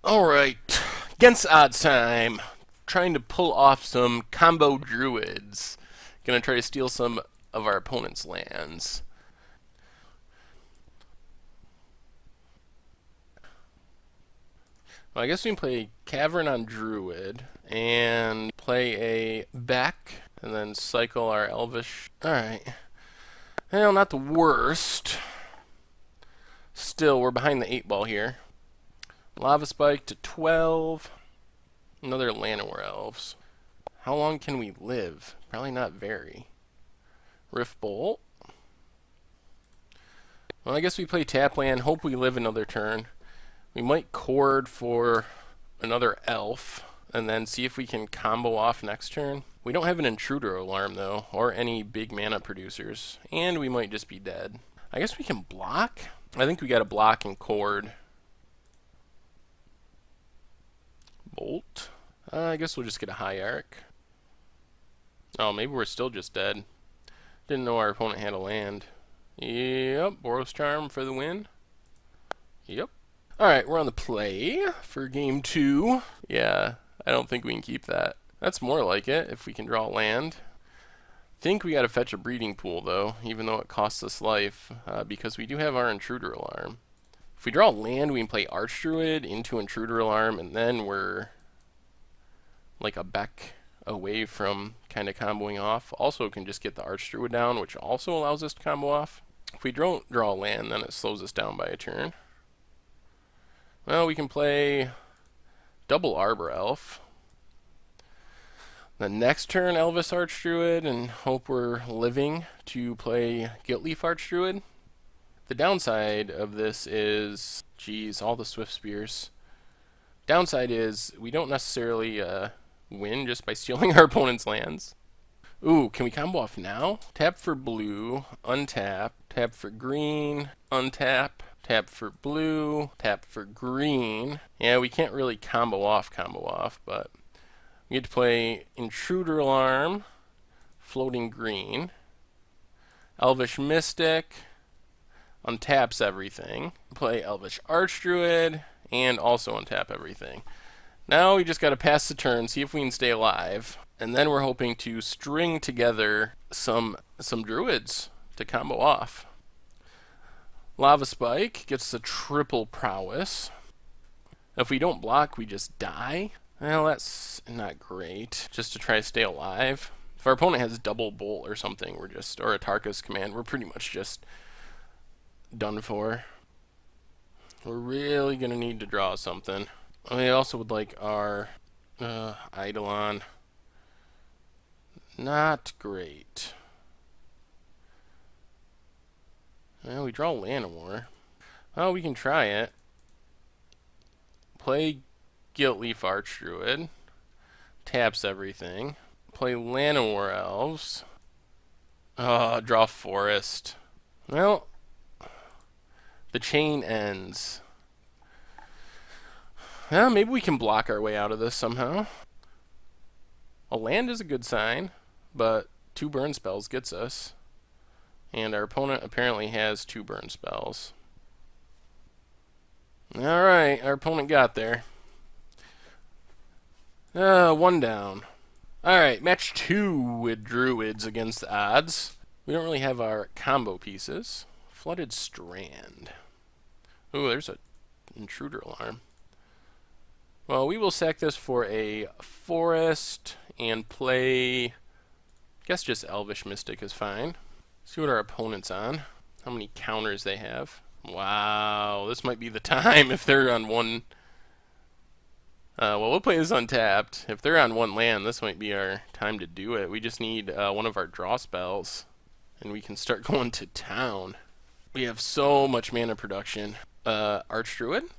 Alright, against odds time. Trying to pull off some combo druids. Gonna try to steal some of our opponent's lands. Well, I guess we can play Cavern on Druid and play a Beck and then cycle our Elvish. Alright. Well, not the worst. Still, we're behind the 8 ball here. Lava Spike to 12. Another Llanowar Elves. How long can we live? Probably not very. Rift Bolt. Well, I guess we play tap land. Hope we live another turn. We might cord for another elf and then see if we can combo off next turn. We don't have an intruder alarm though, or any big mana producers, and we might just be dead. I guess we can block? I think we got to block and cord. Bolt. I guess we'll just get a Hierarch. Oh, maybe we're still just dead. Didn't know our opponent had a land. Yep, Boros Charm for the win. Yep. Alright, we're on the play for game 2. Yeah, I don't think we can keep that. That's more like it, if we can draw land. Think we gotta fetch a breeding pool, though, even though it costs us life, because we do have our intruder alarm. If we draw land, we can play Archdruid into intruder alarm, and then we're like a Beck away from kind of comboing off. Also can just get the Archdruid down, which also allows us to combo off. If we don't draw land, then it slows us down by a turn. Well, we can play double Arbor Elf. The next turn, Elvis Archdruid, and hope we're living to play Gilt-Leaf Archdruid. The downside of this is, geez, all the Swift Spears. Downside is we don't necessarily win just by stealing our opponent's lands. Ooh, can we combo off now? Tap for blue, untap, tap for green, untap, tap for blue, tap for green. Yeah, we can't really combo off, but we get to play Intruder Alarm, floating green, Elvish Mystic, untaps everything, play Elvish Archdruid, and also untap everything. Now we just got to pass the turn, see if we can stay alive, and then we're hoping to string together some druids to combo off. Lava Spike gets a triple prowess. If we don't block, we just die. Well, that's not great. Just to try to stay alive. If our opponent has double bolt or something, or a Tarka's command, we're pretty much just done for. We're really gonna need to draw something. I also would like our Eidolon. Not great. Well, we draw Llanowar. Well, we can try it. Play Gilt-Leaf Archdruid. Taps everything. Play Llanowar Elves. Draw Forest. Well, the chain ends. Well, maybe we can block our way out of this somehow. A land is a good sign, but 2 burn spells gets us. And our opponent apparently has 2 burn spells. Alright, our opponent got there. 1 down. Alright, match 2 with druids against the odds. We don't really have our combo pieces. Flooded Strand. Ooh, there's an intruder alarm. Well, we will sack this for a forest and play, I guess just Elvish Mystic is fine. See what our opponent's on. How many counters they have. Wow, this might be the time if they're on one. Well, we'll play this untapped. If they're on 1 land, this might be our time to do it. We just need one of our draw spells, and we can start going to town. We have so much mana production. Archdruid,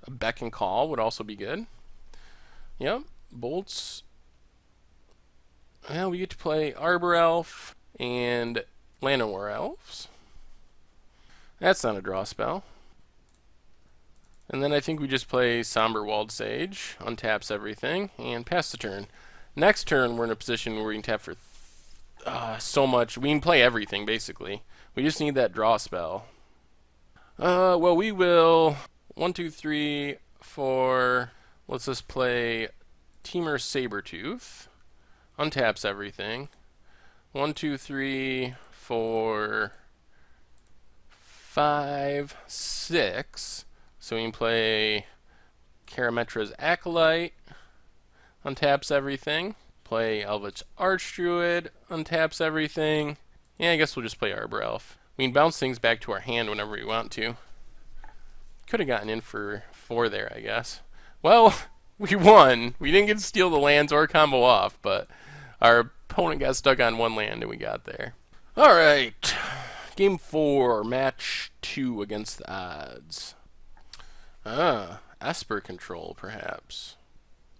a Beck and Call would also be good. Yep, bolts. Well, we get to play Arbor Elf and Llanowar Elves. That's not a draw spell. And then I think we just play Somberwalled Sage, untaps everything, and pass the turn. Next turn, we're in a position where we can tap for so much. We can play everything, basically. We just need that draw spell. Well, we will 1, 2, 3, 4. Let's just play Teamer Sabertooth. Untaps everything. 1, 2, 3, 4, 5, 6. So we can play Karametra's Acolyte. Untaps everything. Play Gilt-Leaf Archdruid. Untaps everything. Yeah, I guess we'll just play Arbor Elf. We can bounce things back to our hand whenever we want to. Could have gotten in for 4 there, I guess. Well, we won. We didn't get to steal the lands or combo off, but our opponent got stuck on 1 land and we got there. Alright. Game 4, match 2 against the odds. Esper control, perhaps.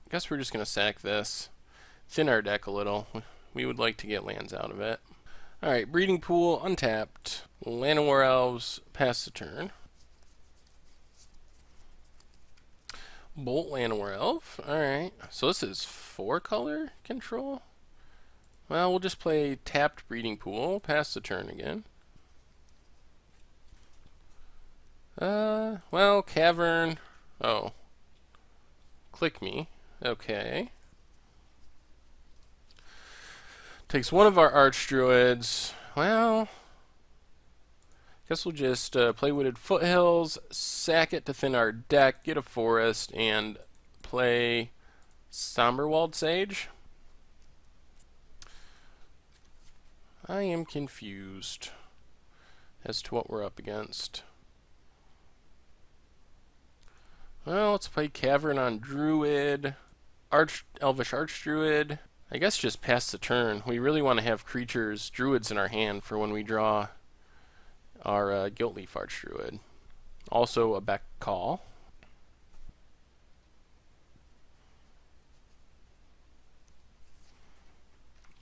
I guess we're just going to sack this. Thin our deck a little. We would like to get lands out of it. Alright, Breeding Pool, untapped. Llanowar Elves, pass the turn. Bolt Llanowar Elf. Alright, so this is 4-color control? Well, we'll just play tapped Breeding Pool, pass the turn again. Well, Cavern. Oh. Click me. Okay. Takes one of our Archdruids. Well, guess we'll just play Wooded Foothills, sack it to thin our deck, get a forest, and play Somberwald Sage. I am confused as to what we're up against. Well, let's play Cavern on Druid, Elvish Archdruid. I guess just pass the turn. We really want to have creatures, druids in our hand for when we draw our Gilt-Leaf Archdruid. Also a Beck Call.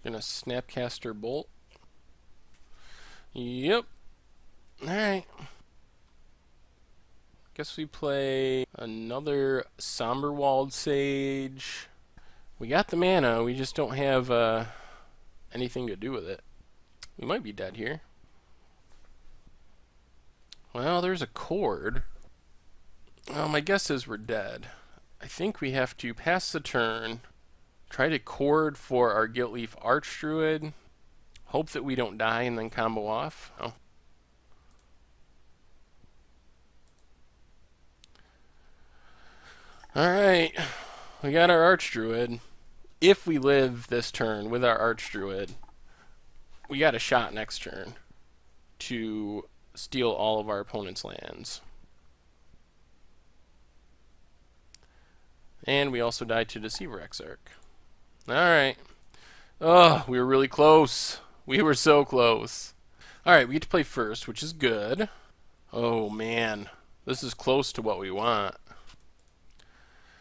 Gonna Snapcaster Bolt. Yep. Alright. Guess we play another Somberwald Sage. We got the mana, we just don't have anything to do with it. We might be dead here. Well, there's a cord. Well, my guess is we're dead. I think we have to pass the turn, try to cord for our Gilt-Leaf Archdruid, hope that we don't die and then combo off. Oh. Alright, we got our Archdruid. If we live this turn with our Archdruid, we got a shot next turn to steal all of our opponent's lands. And we also died to Deceiver Exarch. Alright. Oh, we were really close. We were so close. Alright, we get to play first, which is good. Oh man, this is close to what we want.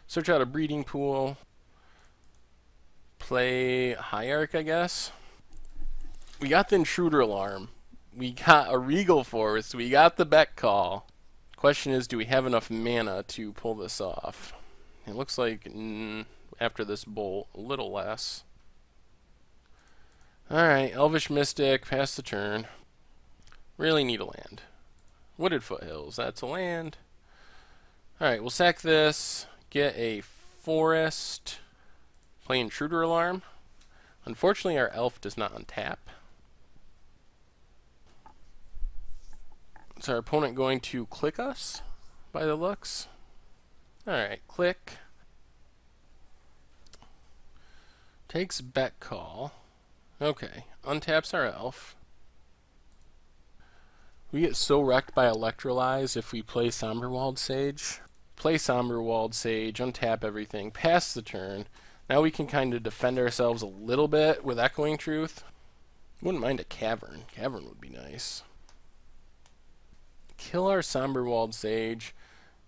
Search out a Breeding Pool. Play Hierarch, I guess. We got the Intruder Alarm. We got a Regal Force. We got the Beck Call. Question is, do we have enough mana to pull this off? It looks like after this bolt, a little less. Alright, Elvish Mystic, pass the turn. Really need a land. Wooded Foothills, that's a land. Alright, we'll sack this. Get a forest. Play Intruder Alarm. Unfortunately, our elf does not untap. Is our opponent going to click us by the looks? Alright, click. Takes Beck Call. Okay, untaps our elf. We get so wrecked by Electrolyze if we play Somberwald Sage. Play Somberwald Sage, untap everything, pass the turn. Now we can kind of defend ourselves a little bit with Echoing Truth. Wouldn't mind a Cavern. Cavern would be nice. Kill our Somberwald Sage.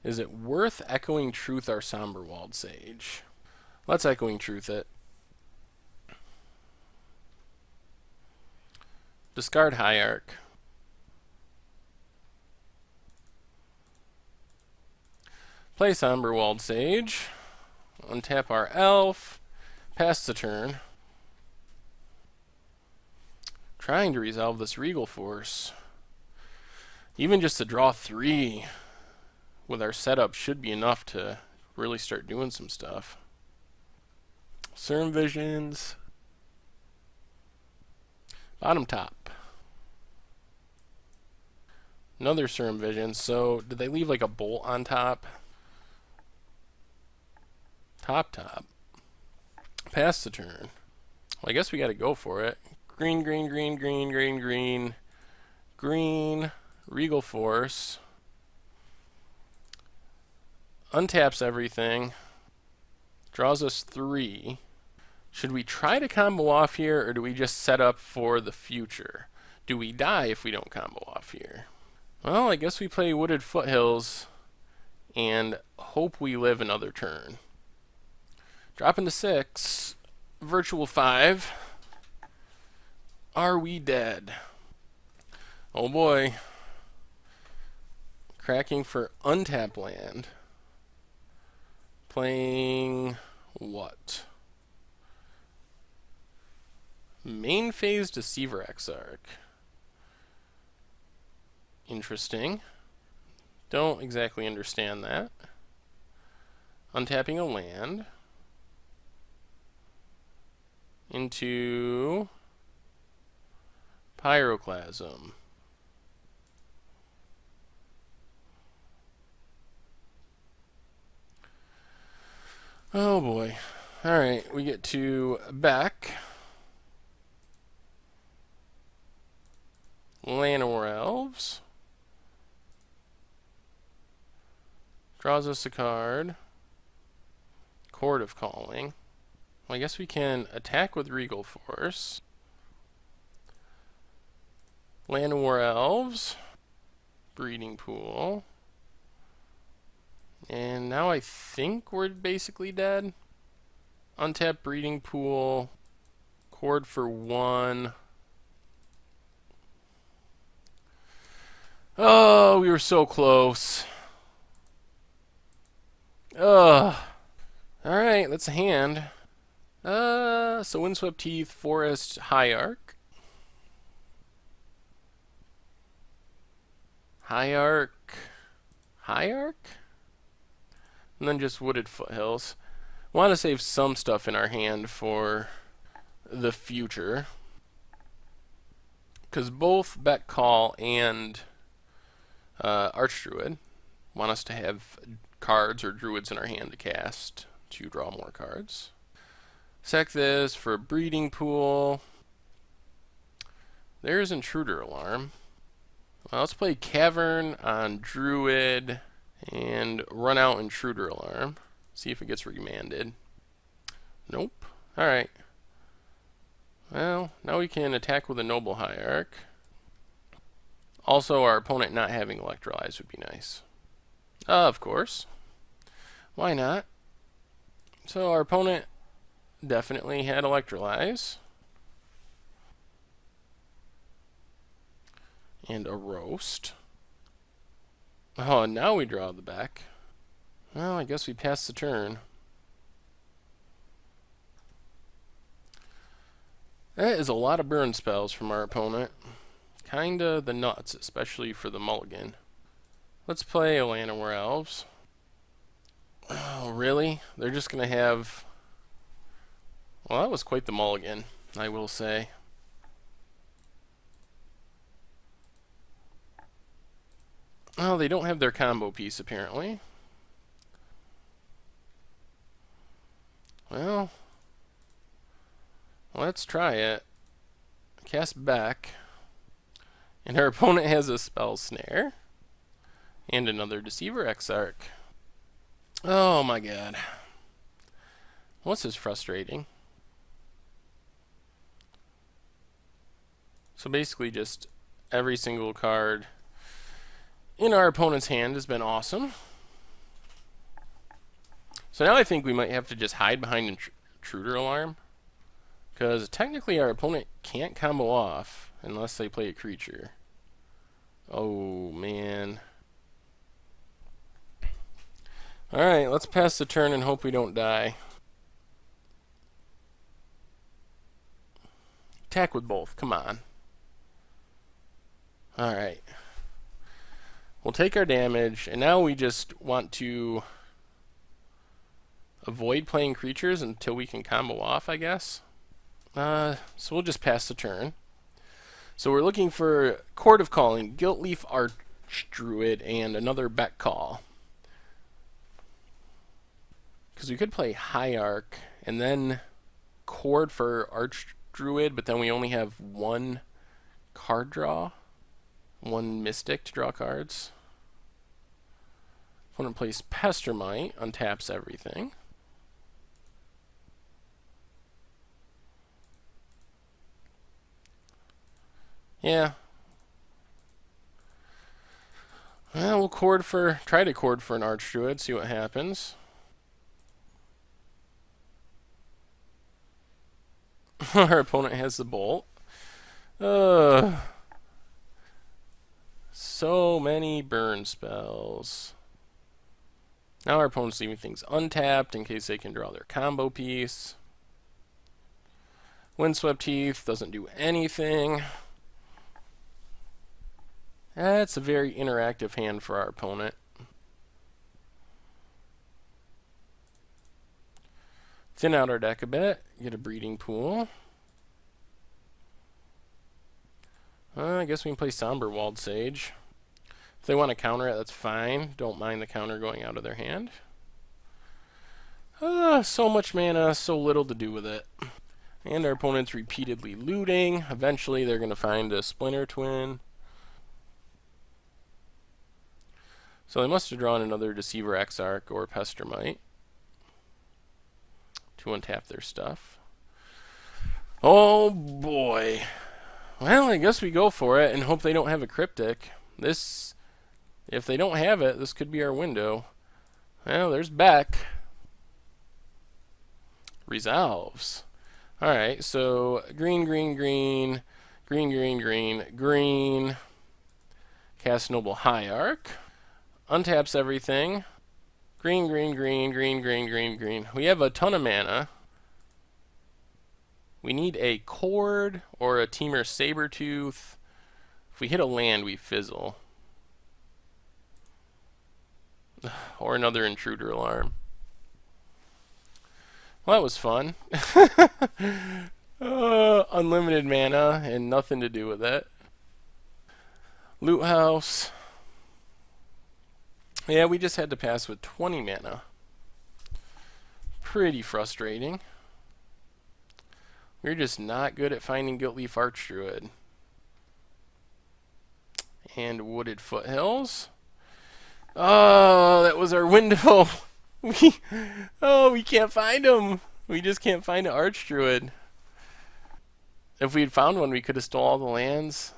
Is it worth Echoing Truth our Somberwald Sage? Let's Echoing Truth it. Discard Hierarch. Play Somberwald Sage. Untap our elf. Pass the turn. Trying to resolve this Regal Force. Even just to draw 3 with our setup should be enough to really start doing some stuff. Serum Visions. Bottom top. Another Serum Vision. So did they leave like a bolt on top? Top. Pass the turn. Well, I guess we got to go for it. Green. Regal Force. Untaps everything. Draws us 3. Should we try to combo off here, or do we just set up for the future? Do we die if we don't combo off here? Well, I guess we play Wooded Foothills and hope we live another turn. Dropping to 6. Virtual 5. Are we dead? Oh boy. Cracking for untap land. Playing what? Main phase Deceiver Exarch. Interesting. Don't exactly understand that. Untapping a land. Into Pyroclasm. Oh boy. Alright, we get to back. Llanowar Elves. Draws us a card. Chord of Calling. Well, I guess we can attack with Regal Force. Llanowar Elves. Breeding Pool. And now I think we're basically dead. Untap Breeding Pool. Chord for 1. Oh, we were so close. Ugh. Alright, that's a hand. So Windswept Teeth, Forest, Hierarch. Hierarch? And then just Wooded Foothills. Want to save some stuff in our hand for the future. Because both Beck Call and Archdruid want us to have cards or druids in our hand to cast to draw more cards. Sack this for a Breeding Pool. There's Intruder Alarm. Well, let's play Cavern on Druid and run out Intruder Alarm. See if it gets remanded. Nope. Alright. Well, now we can attack with a Noble Hierarch. Also, our opponent not having Electrolyze would be nice. Of course. Why not? So our opponent definitely had Electrolyze. And a Roast. Oh, now we draw the back. Well, I guess we pass the turn. That is a lot of burn spells from our opponent. Kinda the nuts, especially for the mulligan. Let's play Llanowar Elves. Oh, really? They're just gonna have... Well, that was quite the mulligan, I will say. Oh, they don't have their combo piece, apparently. Well, let's try it. Cast back. And our opponent has a Spell Snare. And another Deceiver Exarch. Oh my god. Well, this is frustrating. So basically just every single card in our opponent's hand has been awesome. So now I think we might have to just hide behind Intruder Alarm. Because technically our opponent can't combo off unless they play a creature. Oh, man. Alright, let's pass the turn and hope we don't die. Attack with both, come on. Alright. We'll take our damage, and now we just want to avoid playing creatures until we can combo off, I guess. So we'll just pass the turn. So we're looking for Court of Calling, Gilt-Leaf Archdruid, and another Beck Call. Because we could play Hierarch and then Chord for Archdruid, but then we only have one card draw, one Mystic to draw cards. Opponent plays Pestermite, untaps everything. Yeah. Well, we'll try to chord for an Archdruid, see what happens. Our opponent has the Bolt. So many burn spells. Now our opponent's leaving things untapped in case they can draw their combo piece. Windswept Heath doesn't do anything. That's a very interactive hand for our opponent. Thin out our deck a bit, get a breeding pool. I guess we can play Somberwald Sage. If they want to counter it, that's fine. Don't mind the counter going out of their hand. So much mana, so little to do with it. And our opponent's repeatedly looting. Eventually they're going to find a Splinter Twin. So they must have drawn another Deceiver Exarch or Pestermite to untap their stuff. Oh boy. Well, I guess we go for it and hope they don't have a Cryptic. If they don't have it, this could be our window. Well, there's Beck. Resolves. Alright, so green, green, green, green, green, green, green. Cast Noble Hierarch. Untaps everything. Green, green, green, green, green, green, green. We have a ton of mana. We need a Chord or a Temur Sabertooth. If we hit a land, we fizzle. Or another Intruder Alarm. Well, that was fun. Unlimited mana and nothing to do with it. Loot House. Yeah, we just had to pass with 20 mana. Pretty frustrating. We're just not good at finding Gilt-Leaf Archdruid. And Wooded Foothills. Oh, that was our window. We can't find him. We just can't find an Archdruid. If we had found one, we could have stole all the lands.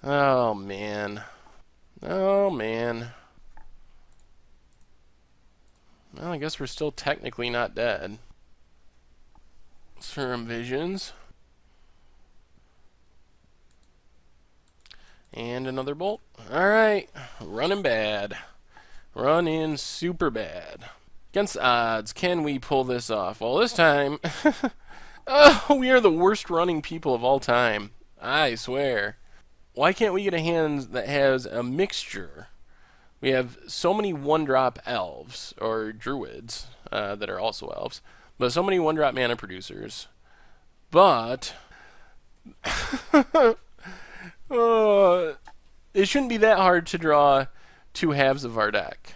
Oh, man. Oh, man. Well, I guess we're still technically not dead. Serum Visions. And another Bolt. Alright. Running bad. Running super bad. Against odds, can we pull this off? Well, this time... oh, we are the worst running people of all time. I swear. Why can't we get a hand that has a mixture? We have so many one-drop elves, or druids, that are also elves, but so many one-drop mana producers. But... it shouldn't be that hard to draw two halves of our deck.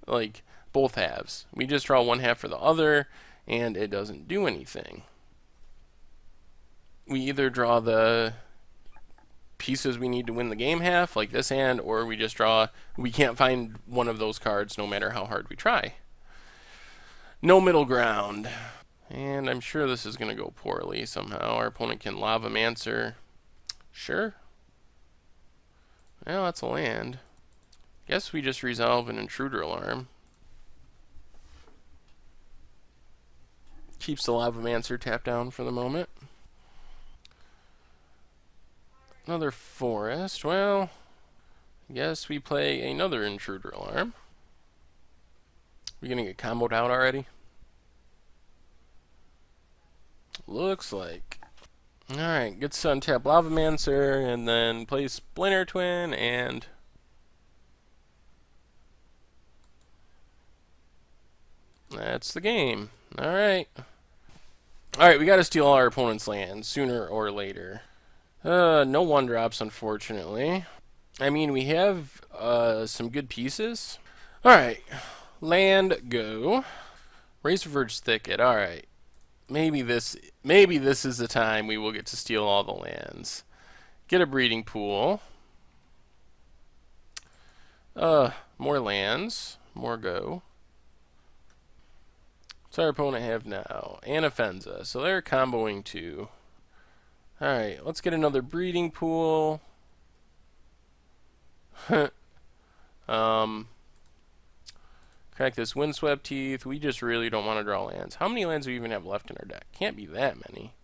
Like, both halves. We just draw one half for the other, and it doesn't do anything. We either draw the pieces we need to win the game half, like this hand, or we just draw... we can't find one of those cards no matter how hard we try. No middle ground. And I'm sure this is going to go poorly somehow. Our opponent can Lavamancer. Sure. Well, that's a land. Guess we just resolve an Intruder Alarm. Keeps the Lavamancer tapped down for the moment. Another Forest. Well, I guess we play another Intruder Alarm. We gonna get comboed out already? Looks like. Alright, gets to untap Lavamancer, and then plays Splinter Twin, and... That's the game. Alright. Alright, we gotta steal all our opponent's lands sooner or later. No one drops, unfortunately. I mean, we have some good pieces. Alright. Land, go. Razorverge Thicket, alright. Maybe this is the time we will get to steal all the lands. Get a breeding pool. More lands. More go. What's our opponent have now? Anafenza. So they're comboing too. Alright, let's get another breeding pool. Crack this Windswept Teeth. We just really don't want to draw lands. How many lands do we even have left in our deck? Can't be that many.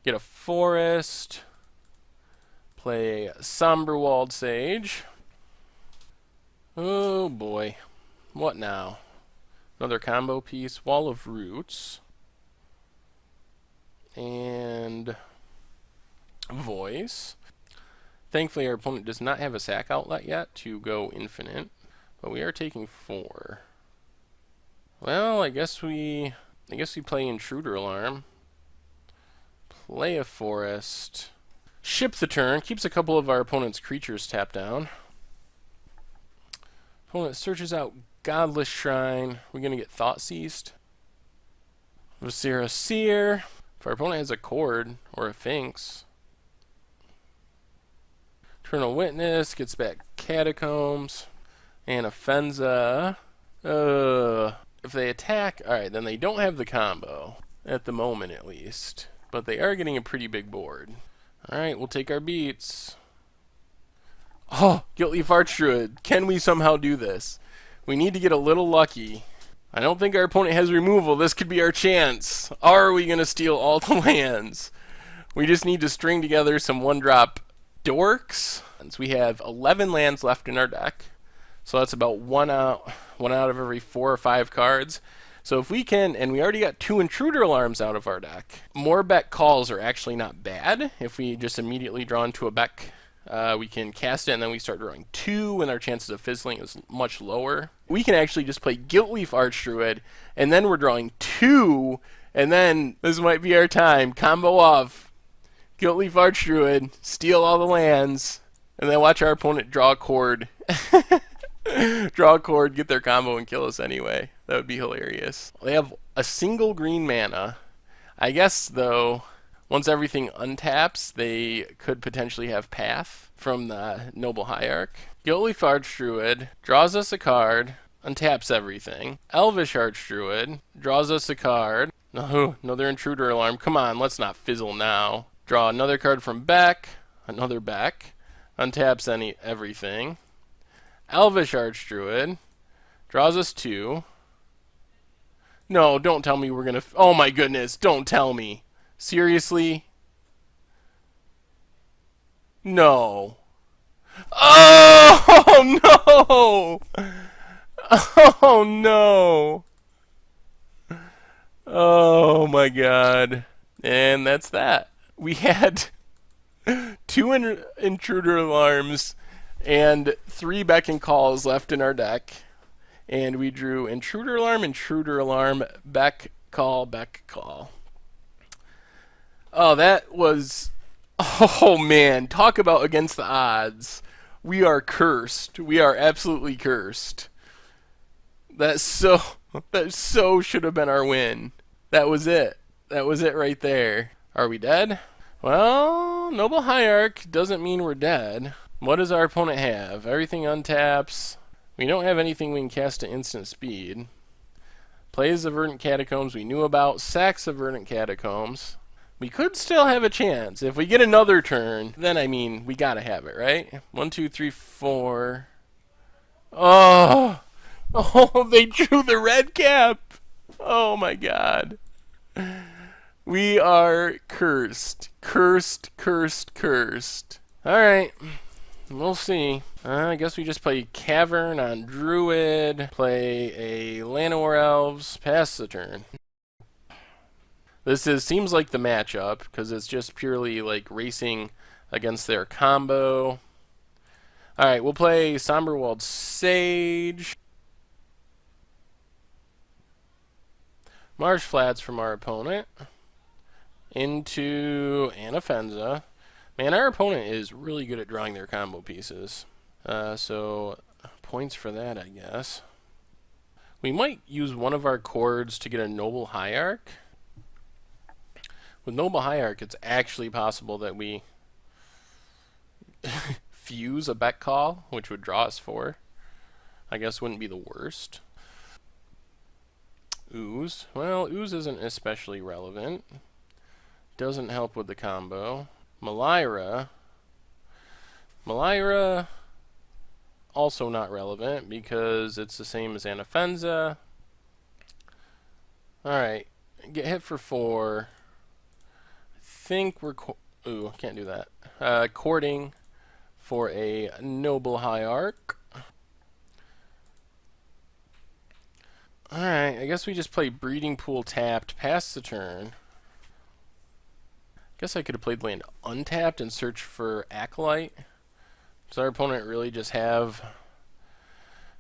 Get a Forest. Play Somberwald Sage. Oh boy. What now? Another combo piece. Wall of Roots. And Voice. Thankfully our opponent does not have a sack outlet yet to go infinite. But we are taking 4. Well, I guess we play Intruder Alarm. Play a Forest. Ship the turn. Keeps a couple of our opponent's creatures tapped down. Opponent searches out Godless Shrine. We're going to get Thought Seized. Viscera Seer. If our opponent has a Cord or a Sphinx. Eternal Witness. Gets back Catacombs. And Afenza. If they attack, alright, then they don't have the combo. At the moment, at least. But they are getting a pretty big board. Alright, we'll take our beats. Oh, Gilt-Leaf Archdruid. Can we somehow do this? We need to get a little lucky. I don't think our opponent has removal. This could be our chance. Are we going to steal all the lands? We just need to string together some one-drop dorks. So we have 11 lands left in our deck. So that's about one out of every 4 or 5 cards. So if we can, and we already got 2 Intruder Alarms out of our deck, more Beck calls are actually not bad. If we just immediately draw into a Beck, we can cast it and then we start drawing 2 and our chances of fizzling is much lower. We can actually just play Gilt-Leaf Archdruid and then we're drawing 2 and then this might be our time. Combo off. Gilt-Leaf Archdruid, steal all the lands, and then watch our opponent draw a Cord. Draw a Cord, get their combo, and kill us anyway. That would be hilarious. They have a single green mana. I guess, though, once everything untaps, they could potentially have Path from the Noble Hierarch. Gilt-Leaf Archdruid draws us a card, untaps everything. Elvish Archdruid draws us a card. No, another Intruder Alarm. Come on, let's not fizzle now. Draw another card from Beck. Another Beck. Untaps everything. Elvish Archdruid draws us 2. No, don't tell me we're gonna. Oh my goodness! Don't tell me. Seriously? No. Oh no! Oh no! Oh my god! And that's that. We had 2 Intruder Alarms and 3 Beck and Calls left in our deck. And we drew Intruder Alarm, Beck, Call, Beck, Call. Oh, that was... Oh, man. Talk about against the odds. We are cursed. We are absolutely cursed. That so should have been our win. That was it. That was it right there. Are we dead? Well, Noble Hierarch doesn't mean we're dead. What does our opponent have? Everything untaps. We don't have anything we can cast at instant speed. Plays the Verdant Catacombs we knew about. Sacks the Verdant Catacombs. We could still have a chance. If we get another turn, then, I mean, we gotta have it, right? 1, 2, 3, 4. Oh! Oh, they drew the red cap! Oh my god. We are cursed. Cursed, cursed, cursed. Alright. We'll see. I guess we just play Cavern on Druid, play a Llanowar Elves, pass the turn. This seems like the matchup, because it's just purely like racing against their combo. Alright, we'll play Somberwald Sage. Marsh Flats from our opponent into Anafenza. Man, our opponent is really good at drawing their combo pieces. So points for that, I guess. We might use one of our chords to get a Noble Hierarch. With Noble Hierarch, it's actually possible that we fuse a bet call, which would draw us 4. I guess wouldn't be the worst. Ooze. Well, Ooze isn't especially relevant. Doesn't help with the combo. Malira. Malira, also not relevant because it's the same as Anafenza. Alright, get hit for 4. I think we're... Ooh, can't do that. Courting for a Noble Hierarch. Alright, I guess we just play Breeding Pool tapped past the turn. Guess I could have played land untapped and searched for Acolyte. Does our opponent really just have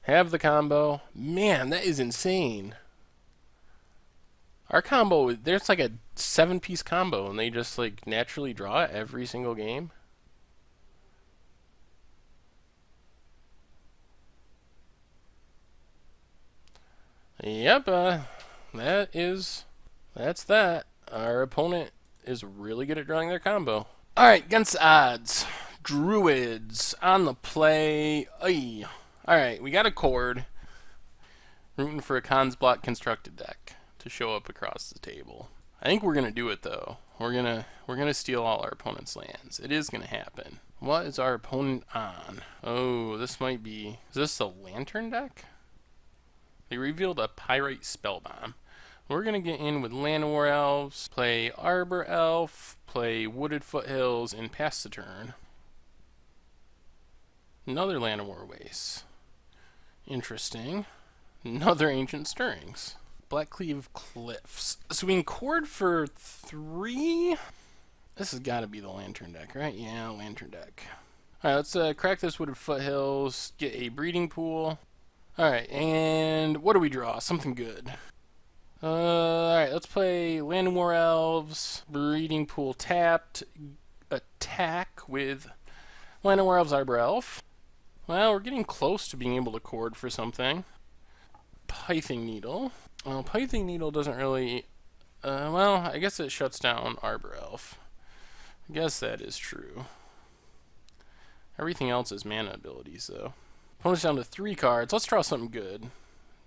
the combo? Man, that is insane. Our combo, there's like a 7-piece combo, and they just like naturally draw it every single game. Yep, that's that. Our opponent is really good at drawing their combo. Alright, against odds. Druids on the play. Ay. Alright, we got a chord. Rooting for a Cons Block constructed deck to show up across the table. I think we're gonna do it though. We're gonna steal all our opponent's lands. It is gonna happen. What is our opponent on? Oh, this might be... Is this the Lantern deck? They revealed a Pyrite Spellbomb. We're going to get in with Llanowar Elves, play Arbor Elf, play Wooded Foothills, and pass the turn. Another Llanowar Waste. Interesting. Another Ancient Stirrings. Blackcleave Cliffs. So we can chord for 3? This has got to be the Lantern deck, right? Yeah, Lantern deck. Alright, let's crack this Wooded Foothills, get a Breeding Pool. Alright, and what do we draw? Something good. Alright, let's play Llanowar Elves, Breeding Pool tapped, attack with Llanowar Elves, Arbor Elf. Well, we're getting close to being able to chord for something. Pithing Needle. Well, Pithing Needle doesn't really... well, I guess it shuts down Arbor Elf. I guess that is true. Everything else is mana abilities, though. Opponent's down to 3 cards. Let's draw something good.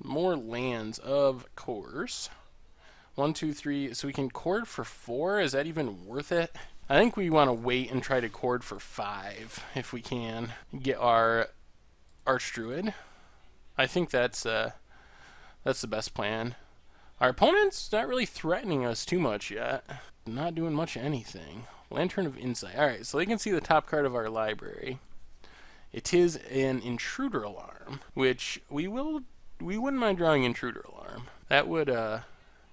More lands, of course. 1, 2, 3. So we can chord for 4. Is that even worth it? I think we want to wait and try to chord for 5 if we can. Get our Archdruid. I think that's the best plan. Our opponent's not really threatening us too much yet. Not doing much of anything. Lantern of Insight. Alright, so they can see the top card of our library. It is an Intruder Alarm, which we wouldn't mind drawing Intruder Alarm. That would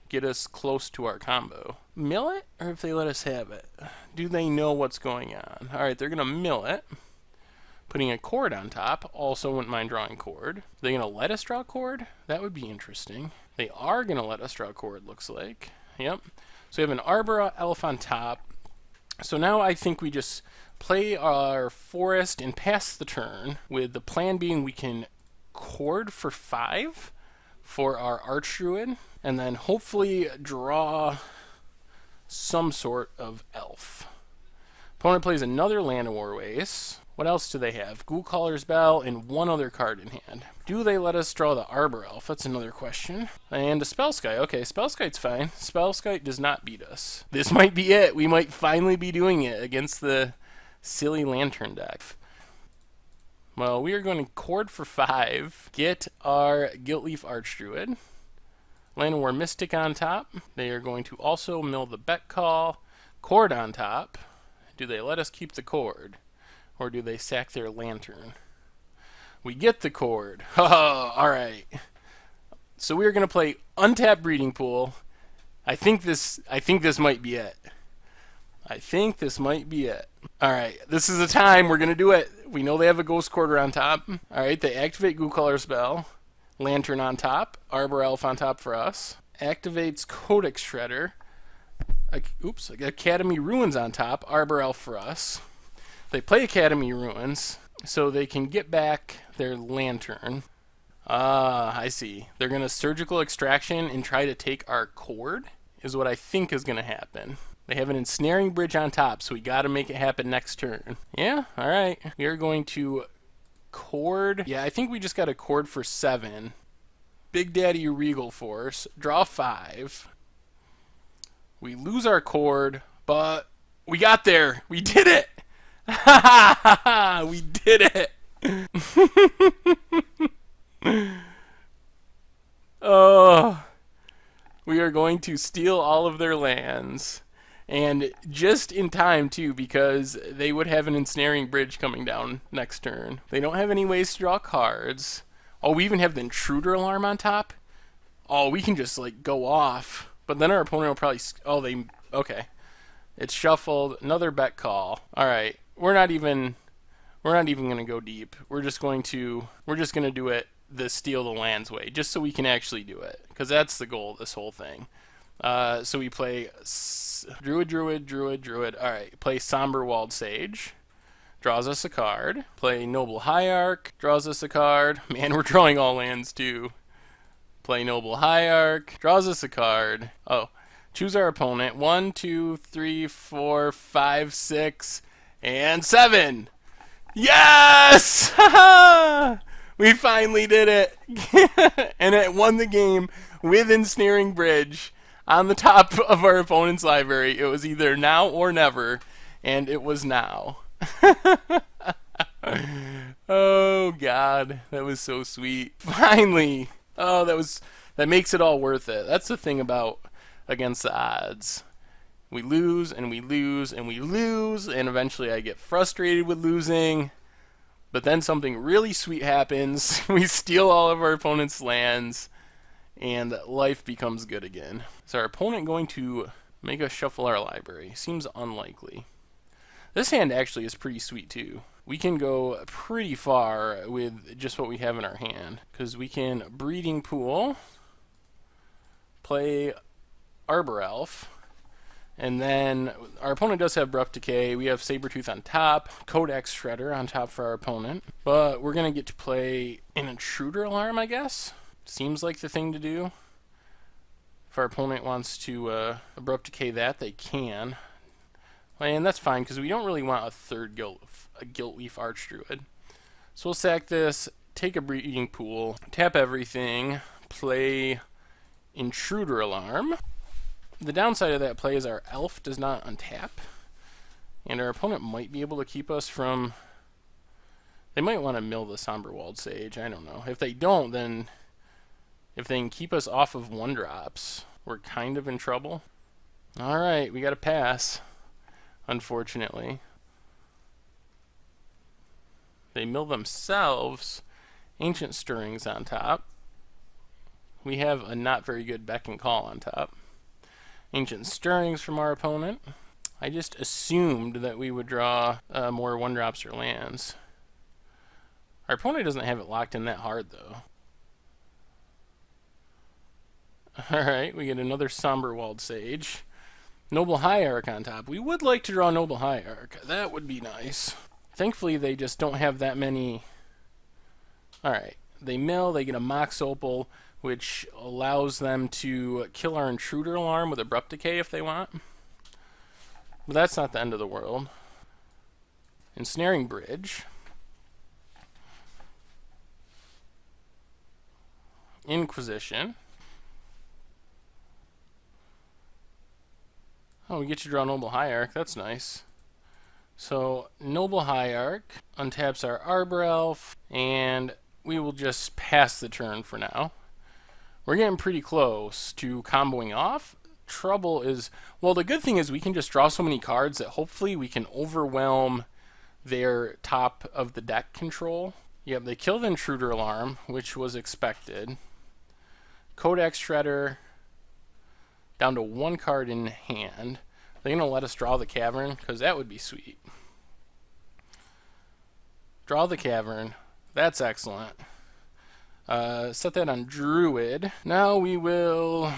get us close to our combo. Mill it, or if they let us have it? Do they know what's going on? Alright, they're going to mill it. Putting a chord on top. Also wouldn't mind drawing chord. They're going to let us draw chord? That would be interesting. They are going to let us draw chord, looks like. Yep. So we have an Arbor Elf on top. So now I think we just play our forest and pass the turn, with the plan being we can chord for 5 for our Archdruid, and then hopefully draw some sort of elf. Opponent plays another Llanowar Waste. What else do they have? Ghoulcaller's Bell and 1 other card in hand. Do they let us draw the Arbor Elf? That's another question. And a Spellskite. Okay, Spellskite's fine. Spellskite does not beat us. This might be it. We might finally be doing it against the silly Lantern deck. Well, we are going to chord for 5. Get our Gilt-Leaf Archdruid. Llanowar Mystic on top. They are going to also mill the bet call. Chord on top. Do they let us keep the chord? Or do they sack their lantern? We get the chord. Oh, alright. So we're going to play untapped Breeding Pool. I think this might be it. I think this might be it. Alright, this is the time. We're going to do it. We know they have a Ghost Quarter on top. Alright, they activate Ghoulcaller's Bell. Lantern on top. Arbor Elf on top for us. activates Codex Shredder. Oops, Academy Ruins on top. Arbor Elf for us. They play Academy Ruins, so they can get back their Lantern. I see. They're going to Surgical Extraction and try to take our cord, is what I think is going to happen. They have an Ensnaring Bridge on top, so we got to make it happen next turn. Yeah, alright. We are going to cord. Yeah, I think we just got a cord for 7. Big Daddy Regal Force. Draw 5. We lose our cord, but we got there. We did it. We did it. Oh, we are going to steal all of their lands. And just in time, too, because they would have an Ensnaring Bridge coming down next turn. They don't have any ways to draw cards. Oh, we even have the Intruder Alarm on top? Oh, we can just, like, go off. But then our opponent will probably... Oh, they... Okay. It's shuffled. Another bet call. Alright. We're not even going to go deep. We're just going to do it the steal the lands way, just so we can actually do it. Because that's the goal of this whole thing. So we play Druid. Alright. Play Somber Walled Sage. Draws us a card. Play Noble Hierarch. Draws us a card. Man, we're drawing all lands, too. Play Noble Hierarch. Draws us a card. Oh. Choose our opponent. 1, 2, 3, 4, 5, 6, and 7. Yes! We finally did it. And it won the game with Ensnaring Bridge on the top of our opponent's library. It was either now or never, and it was now. Oh, God. That was so sweet. Finally. Oh, that makes it all worth it. That's the thing about against the odds. We lose and we lose and we lose, and eventually I get frustrated with losing, but then something really sweet happens. We steal all of our opponent's lands, and life becomes good again. Is our opponent going to make us shuffle our library? Seems unlikely. This hand actually is pretty sweet too. We can go pretty far with just what we have in our hand, because we can Breeding Pool, play Arbor Elf, and then our opponent does have Abrupt Decay. We have Sabertooth on top, Codex Shredder on top for our opponent, but we're going to get to play an Intruder Alarm, I guess. Seems like the thing to do. If our opponent wants to Abrupt Decay that, they can. And that's fine, because we don't really want a third Gilt-Leaf Archdruid. So we'll sack this, take a Breeding Pool, tap everything, play Intruder Alarm. The downside of that play is our elf does not untap, and our opponent might be able to keep us from... They might want to mill the Somber Walled Sage, I don't know. If they don't, then if they can keep us off of 1-drops, we're kind of in trouble. Alright, we got to pass, unfortunately. They mill themselves. Ancient Stirrings on top. We have a not very good Beck and Call on top. Ancient Stirrings from our opponent. I just assumed that we would draw more 1-drops or lands. Our opponent doesn't have it locked in that hard, though. Alright, we get another Somber Walled Sage. Noble Hierarch on top. We would like to draw Noble Hierarch. That would be nice. Thankfully, they just don't have that many... Alright, they mill, they get a Mox Opal, which allows them to kill our Intruder Alarm with Abrupt Decay if they want. But that's not the end of the world. Ensnaring Bridge. Inquisition. Oh, we get to draw Noble Hierarch. That's nice. So, Noble Hierarch untaps our Arbor Elf, and we will just pass the turn for now. We're getting pretty close to comboing off. Trouble is, well, the good thing is we can just draw so many cards that hopefully we can overwhelm their top of the deck control. Yep, they kill the Intruder Alarm, which was expected. Codex Shredder, down to 1 card in hand. They're going to let us draw the Cavern, because that would be sweet. Draw the Cavern. That's excellent. Set that on Druid. Now we will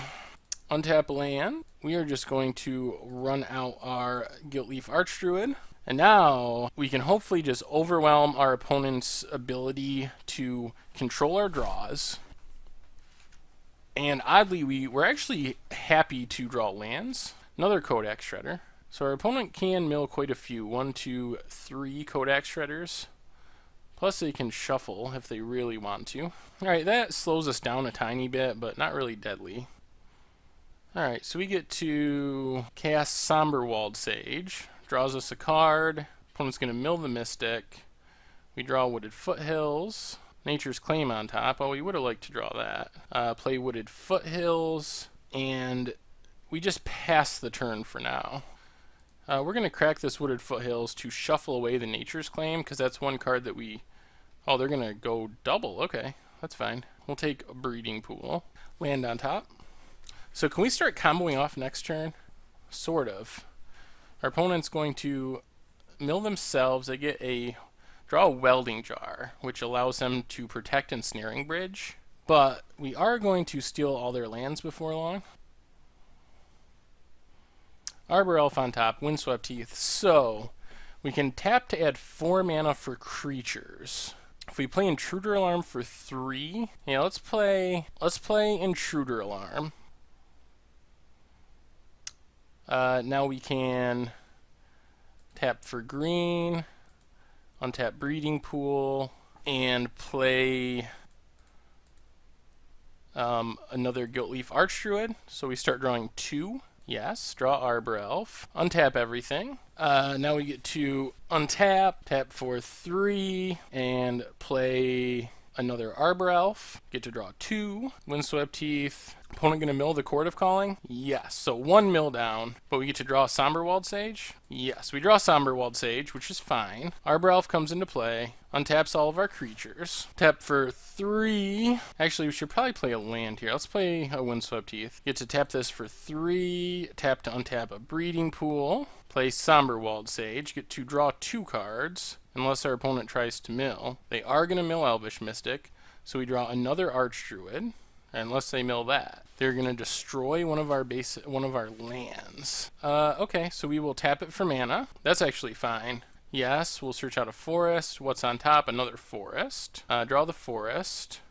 untap land. We are just going to run out our Gilt-Leaf Archdruid. And now we can hopefully just overwhelm our opponent's ability to control our draws. And oddly, we're actually happy to draw lands. Another Codex Shredder. So our opponent can mill quite a few. 1, 2, 3 Codex Shredders. Plus they can shuffle if they really want to. Alright, that slows us down a tiny bit, but not really deadly. Alright, so we get to cast Somberwald Sage. Draws us a card. Opponent's going to mill the Mystic. We draw Wooded Foothills. Nature's Claim on top. Oh, we would have liked to draw that. Play Wooded Foothills. And we just pass the turn for now. We're going to crack this Wooded Foothills to shuffle away the Nature's Claim, because that's one card that we... Oh, they're going to go double. Okay, that's fine. We'll take a Breeding Pool. Land on top. So can we start comboing off next turn? Sort of. Our opponent's going to mill themselves. They get a... Draw a Welding Jar, which allows them to protect Ensnaring Bridge. But we are going to steal all their lands before long. Arbor Elf on top, Windswept Heath. So, we can tap to add 4 mana for creatures. If we play Intruder Alarm for 3, yeah, let's play Intruder Alarm. Now we can tap for green, untap Breeding Pool, and play another Gilt-Leaf Archdruid. So we start drawing 2. Yes, draw Arbor Elf. Untap everything. Now we get to untap, tap for 3, and play another Arbor Elf. Get to draw 2. Windswept Heath. Opponent going to mill the Court of Calling? Yes. So 1 mill down, but we get to draw Somberwald Sage? Yes, we draw Somberwald Sage, which is fine. Arbor Elf comes into play. Untaps all of our creatures. Tap for 3. Actually, we should probably play a land here. Let's play a Windswept Heath. Get to tap this for 3. Tap to untap a Breeding Pool. Play Somberwald Sage. Get to draw 2 cards, unless our opponent tries to mill. They are going to mill Elvish Mystic, so we draw another Archdruid. Unless they mill that, they're gonna destroy one of our lands. Okay, so we will tap it for mana. That's actually fine. Yes, we'll search out a forest. What's on top? Another forest. Draw the forest.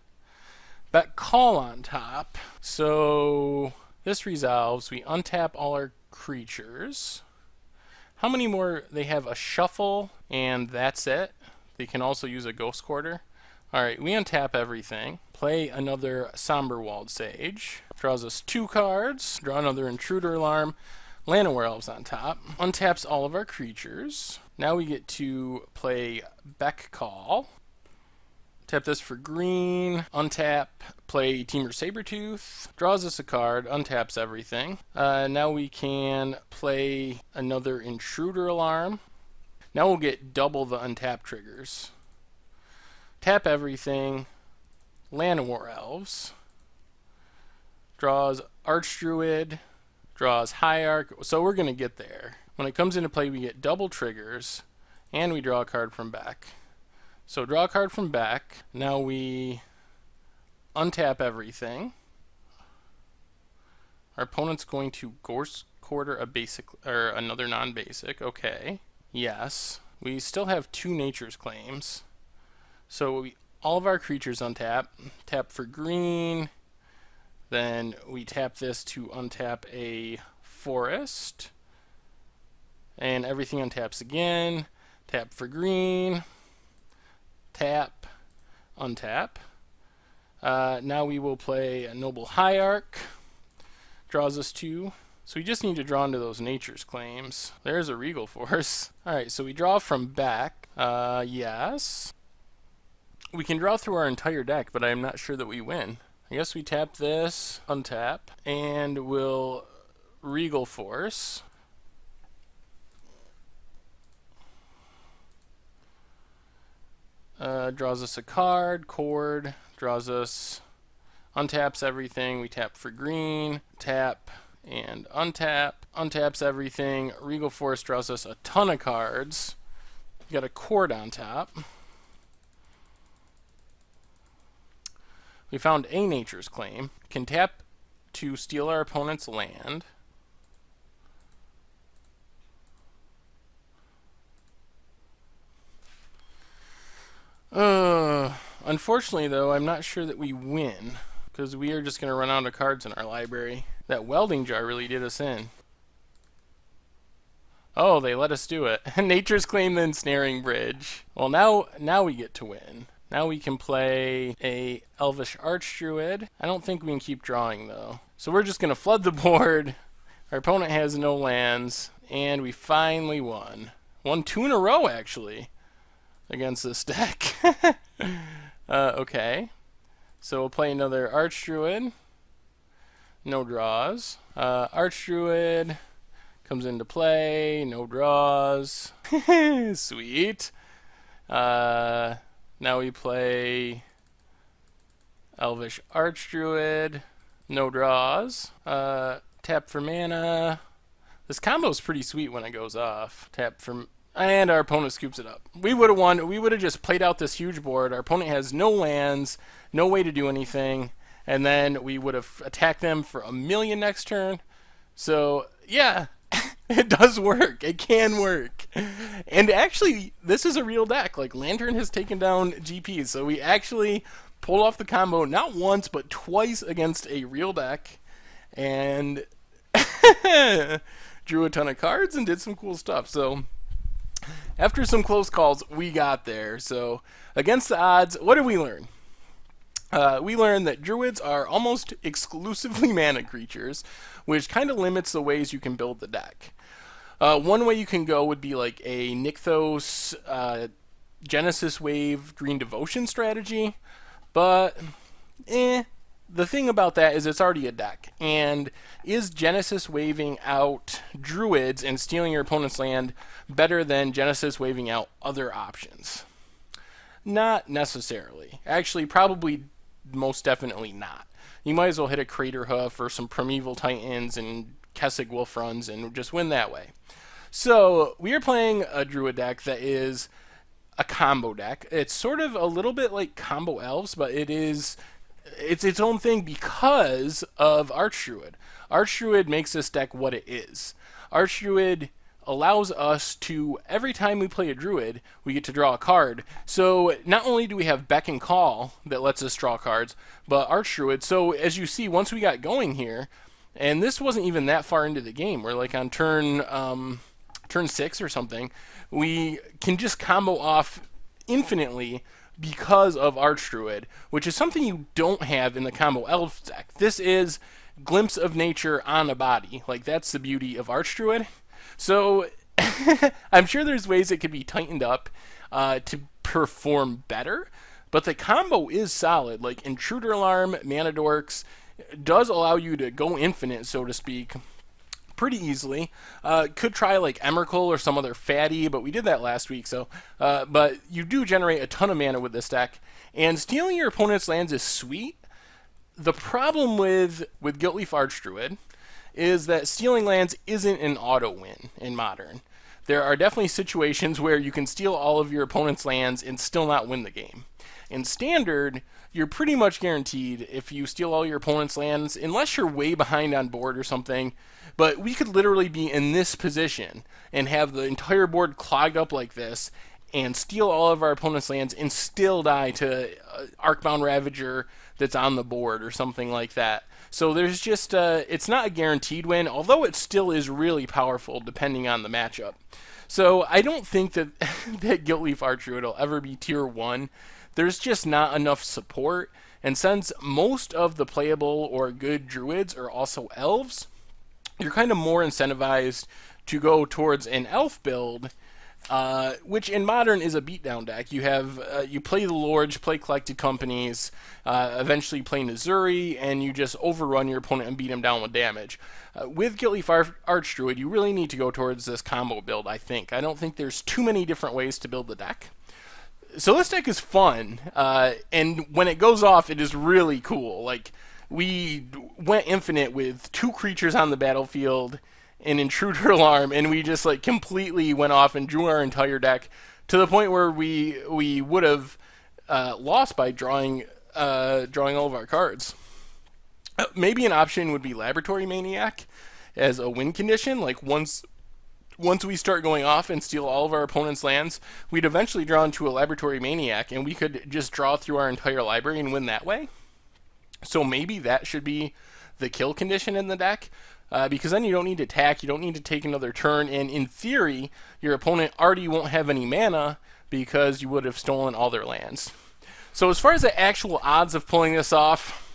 Bet call on top. So this resolves. We untap all our creatures. How many more? They have a shuffle, and that's it. They can also use a Ghost Quarter. Alright, we untap everything. Play another Somberwald Sage. Draws us 2 cards. Draw another Intruder Alarm. Llanowar Elves on top. Untaps all of our creatures. Now we get to play Beck Call. Tap this for green. Untap. Play Temur Sabertooth. Draws us a card. Untaps everything. Now we can play another Intruder Alarm. Now we'll get double the untap triggers. Tap everything. Llanowar Elves. Draws Archdruid. Draws Hierarch. So we're going to get there. When it comes into play, we get double triggers. And we draw a card from back. So draw a card from back. Now we untap everything. Our opponent's going to Ghost Quarter a basic, or another non-basic. Okay. Yes. We still have 2 Nature's Claims. So all of our creatures untap. Tap for green. Then we tap this to untap a forest. And everything untaps again. Tap for green. Tap. Untap. Now we will play a Noble Hierarch. Draws us 2. So we just need to draw into those Nature's Claims. There's a Regal Force. Alright, so we draw from back. Yes. We can draw through our entire deck, but I'm not sure that we win. I guess we tap this, untap, and we'll Regal Force. Draws us a card, Cord, draws us, untaps everything, we tap for green, tap, and untap, untaps everything, Regal Force draws us a ton of cards, we got a Cord on top. We found a Nature's Claim. Can tap to steal our opponent's land. Unfortunately, though, I'm not sure that we win, because we are just going to run out of cards in our library. That welding jar really did us in. Oh, they let us do it. Nature's Claim the Ensnaring Bridge. Well, now we get to win. Now we can play a Elvish Archdruid. I don't think we can keep drawing, though. So we're just going to flood the board. Our opponent has no lands, and we finally won. Won 2 in a row, actually, against this deck. Okay. So we'll play another Archdruid. No draws. Archdruid comes into play. No draws. Sweet. Now we play Elvish Archdruid. No draws. Tap for mana. This combo is pretty sweet when it goes off. Tap for... And our opponent scoops it up. We would have won. We would have just played out this huge board. Our opponent has no lands, no way to do anything. And then we would have attacked them for 1,000,000 next turn. So, yeah, it does work. It can work. And actually, this is a real deck. Like, Lantern has taken down GPs. So we actually pulled off the combo not once, but twice against a real deck. And drew a ton of cards and did some cool stuff. So... after some close calls, we got there. So, against the odds, what did we learn? We learned that druids are almost exclusively mana creatures, which kind of limits the ways you can build the deck. One way you can go would be like a Nykthos Genesis Wave Green Devotion strategy, but the thing about that is it's already a deck, and is Genesis waving out druids and stealing your opponent's land better than Genesis waving out other options? Not necessarily. Actually, probably most definitely not. You might as well hit a Crater Hoof or some Primeval Titans and Kessig Wolfruns and just win that way. So, we are playing a druid deck that is a combo deck. It's sort of a little bit like combo elves, but it's its own thing because of Archdruid. Archdruid makes this deck what it is. Archdruid allows us to, every time we play a druid, we get to draw a card. So not only do we have Beck and Call that lets us draw cards, but Archdruid. So as you see, once we got going here, and this wasn't even that far into the game, we're like on turn 6 or something, we can just combo off infinitely because of Archdruid, which is something you don't have in the combo elf deck. This is glimpse of nature on a body. Like, that's the beauty of Archdruid. So I'm sure there's ways it could be tightened up to perform better, but the combo is solid. Like, Intruder Alarm, Mana Dorks does allow you to go infinite, so to speak, pretty easily. Could try like Emrakul or some other fatty, but we did that last week. So, but you do generate a ton of mana with this deck, and stealing your opponent's lands is sweet. The problem with Gilt-Leaf Archdruid is that stealing lands isn't an auto win in Modern. There are definitely situations where you can steal all of your opponent's lands and still not win the game. In Standard, you're pretty much guaranteed if you steal all your opponent's lands, unless you're way behind on board or something. But we could literally be in this position and have the entire board clogged up like this and steal all of our opponent's lands and still die to Arcbound Ravager that's on the board or something like that. So there's just, it's not a guaranteed win, although it still is really powerful depending on the matchup. So I don't think that, that Gilt-Leaf Archdruid will ever be tier 1. There's just not enough support, and since most of the playable or good druids are also elves, you're kind of more incentivized to go towards an elf build, which in Modern is a beatdown deck. You have you play the Lords, play Collected Companies, eventually play Nazuri, and you just overrun your opponent and beat him down with damage. With Gilt-Leaf Archdruid, you really need to go towards this combo build, I think. I don't think there's too many different ways to build the deck. So this deck is fun, and when it goes off, it is really cool. Like, we went infinite with 2 creatures on the battlefield, an Intruder Alarm, and we just like completely went off and drew our entire deck to the point where we would have lost by drawing all of our cards. Maybe an option would be Laboratory Maniac as a win condition. Like once we start going off and steal all of our opponent's lands, we'd eventually draw into a Laboratory Maniac, and we could just draw through our entire library and win that way. So maybe that should be the kill condition in the deck, because then you don't need to attack, you don't need to take another turn, and in theory, your opponent already won't have any mana because you would have stolen all their lands. So as far as the actual odds of pulling this off,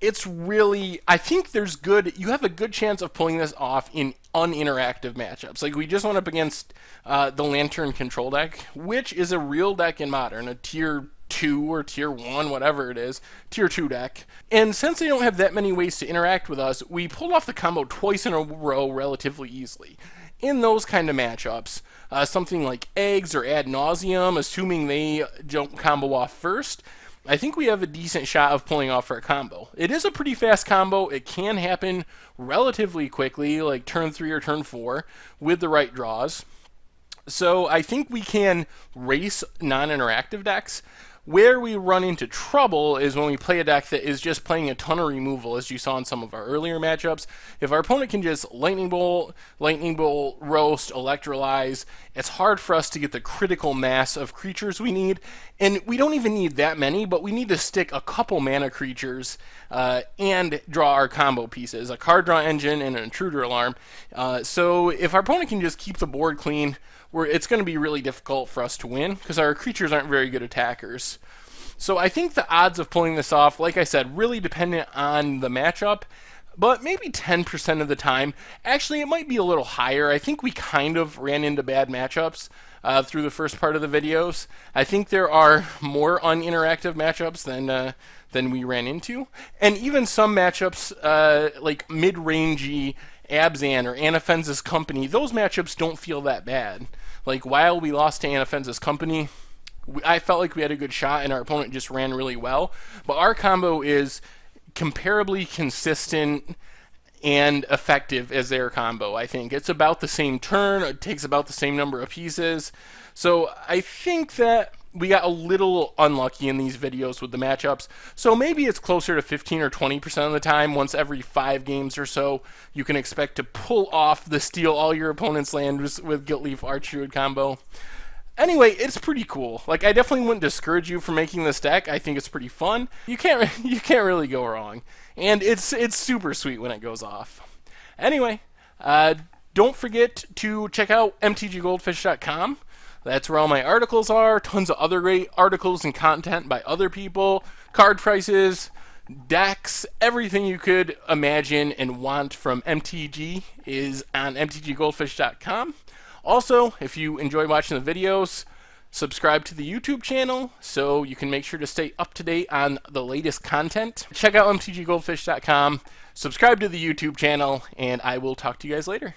it's really, I think you have a good chance of pulling this off in uninteractive matchups. Like we just went up against the Lantern control deck, which is a real deck in Modern, a tier 2 or tier 1, whatever it is, tier 2 deck. And since they don't have that many ways to interact with us, we pulled off the combo twice in a row relatively easily. In those kind of matchups, something like Eggs or Ad Nauseam, assuming they don't combo off first, I think we have a decent shot of pulling off our combo. It is a pretty fast combo. It can happen relatively quickly, like turn 3 or turn 4, with the right draws. So I think we can race non-interactive decks. Where we run into trouble is when we play a deck that is just playing a ton of removal, as you saw in some of our earlier matchups. If our opponent can just Lightning Bolt, Roast, Electrolyze, it's hard for us to get the critical mass of creatures we need. And we don't even need that many, but we need to stick a couple mana creatures and draw our combo pieces, a card draw engine and an intruder alarm. So if our opponent can just keep the board clean, it's going to be really difficult for us to win because our creatures aren't very good attackers. So I think the odds of pulling this off, like I said, really dependent on the matchup, but maybe 10% of the time. Actually, it might be a little higher. I think we kind of ran into bad matchups through the first part of the videos. I think there are more uninteractive matchups than we ran into, and even some matchups like mid-rangey Abzan or Anafenza's Company, those matchups don't feel that bad. Like, while we lost to Anafenza's Company, I felt like we had a good shot and our opponent just ran really well. But our combo is comparably consistent and effective as their combo, I think. It's about the same turn, it takes about the same number of pieces. So I think that we got a little unlucky in these videos with the matchups. So maybe it's closer to 15 or 20% of the time, once every 5 games or so, you can expect to pull off the steal all your opponent's lands with Gilt-Leaf Archdruid combo. Anyway, it's pretty cool. Like, I definitely wouldn't discourage you from making this deck. I think it's pretty fun. You can't really go wrong. And it's super sweet when it goes off. Anyway, don't forget to check out mtggoldfish.com. That's where all my articles are. Tons of other great articles and content by other people. Card prices, decks, everything you could imagine and want from MTG is on mtggoldfish.com. Also, if you enjoy watching the videos, subscribe to the YouTube channel so you can make sure to stay up to date on the latest content. Check out mtggoldfish.com, subscribe to the YouTube channel, and I will talk to you guys later.